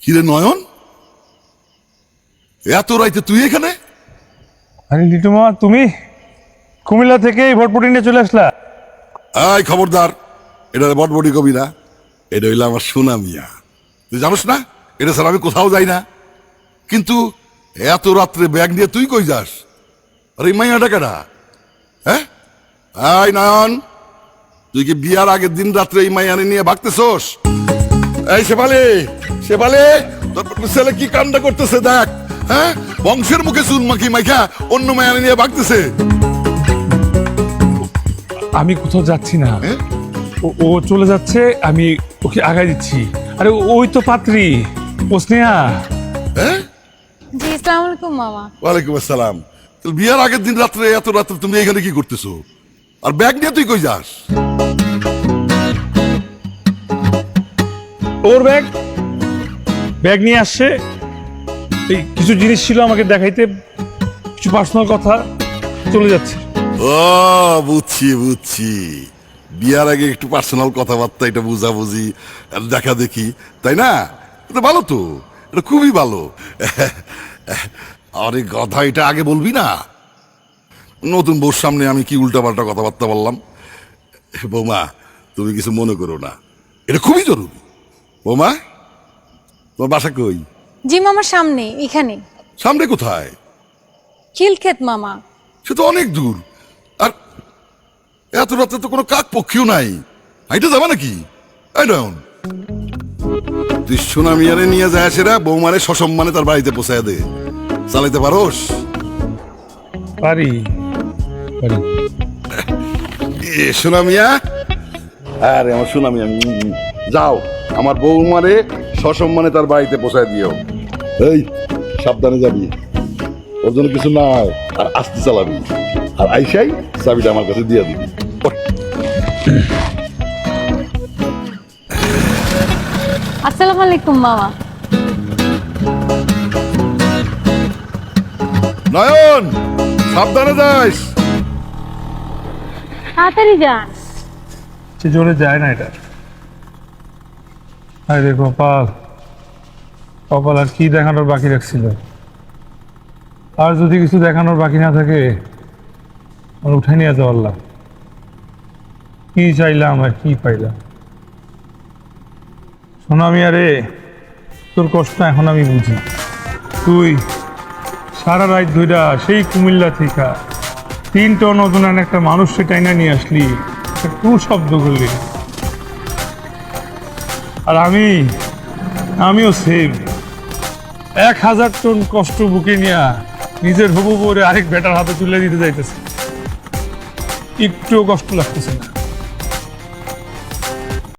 কিরে নয়ন, এত রাইতে তুই এখানে? আরে লিটু মামা, তুমি কুমিল্লা থেকে এই ভটভটি নিয়ে চলে আসলা? আয় খবরদার, এটা বটবটি কবি না, এটা হইলো আমার সোনা মিয়া। তুই জানোস না এটা স্যার আমি কোথাও যাই না। কিন্তু এত রাত্রে ব্যাগ নিয়ে তুই কই যাস? আরে এই মাইয়াটা কেডা? হ্যাঁ, আয় নয়ন, তুই কি বিয়ার আগের দিন রাত্রে এই মাইয়ানে নিয়ে ভাগতেছোস? এই শেফালি, শেফালি, তোর ছেলে কি কাণ্ড করতেছে দেখ। হ্যাঁ, বংশের মুখে চুন মাখি মাইখা অন্য মায়ানে নিয়ে ভাগতেছে। আমি কোথাও যাচ্ছি না, হ্যাঁ? ও চলে যাচ্ছে, আমি ওকে আগায় দিচ্ছি। আরে ওই তো পাত্রী, ও স্নেহা। হ্যাঁ, জি আসসালামু আলাইকুম মামা। ওয়ালাইকুম আসসালাম। তাহলে বিয়ার আগের দিন রাত্রে এত রাত্রে তুমি এখানে কি করতেছো? আর ব্যাগ নিয়ে তুই কই যাস? ওর ব্যাগ ব্যাগ নিয়ে আসছে, এই কিছু জিনিস ছিল আমাকে দেখাইতে, কিছু পার্সোনাল কথা, চলে যাচ্ছে। ও বুঝছি বুঝছি, বিয়ার আগে একটু পার্সোনাল কথাবার্তা, এটা বুঝাবুঝি আর দেখা দেখি, তাই না? এটা ভালো তো, এটা খুবই ভালো। আরে কথা, এটা আগে বলবি না। নতুন বউর সামনে আমি কি উল্টাপাল্টা কথাবার্তা বললাম? বৌমা, তুমি কিছু মনে করো না, এটা খুবই জরুরি। বৌমা, তোমার বাসা কই? জি মামা, সামনে এখানে। সামনে কোথায়? খিলক্ষেত মামা। সে তো অনেক দূর, আর এত রাতে তো কোনো কাক পক্ষীও নাই, হাইটা যাবে নাকি? এই নয়ন, তুই সোনা মিয়ারে নিয়ে যায় সেরা বৌমারে সসম্মানে তার বাড়িতে পৌঁছায় দে। চালাইতে পারোস? পারি পারি। এ সোনা মিয়া, আরে আমার সোনা মিয়া, যাও আমার বৌমারে সসম্মানে তার বাড়িতে পৌঁছায় দিও। এই সাবধানে যাবি, ওর জন্য কিছু নাই, আর আস্তে চালাবি, আর আইসাই চাবিটা আমার কাছে দিয়ে দিবি। আসসালামু আলাইকুম মামা। নয়ন, সাবধানে যাস। তাড়াতাড়ি যান। সে জোরে যায় না এটা। আরে কপাল, কপাল আর কি দেখানোর বাকি রাখছিল। আর যদি কিছু দেখানোর বাকি না থাকে, আমার উঠে নিয়ে যাও আল্লাহ। কি চাইলাম আর কি পাইলাম। শোনো আমি, আরে তোর কষ্ট এখন আমি বুঝি। তুই সারা রাত ধইরা সেই কুমিল্লা থেকে 3 টন ওজনের একটা মানুষ টাইনা নিয়ে আসলি, একটু শব্দ করলি। আর আমিও সেম 1000 টন কষ্ট বুকে নিয়ে নিজের হবু বউরে আরেক বেটার হাতে তুলে দিতে যাইতেছে, একটুও কষ্ট লাগতেছে না।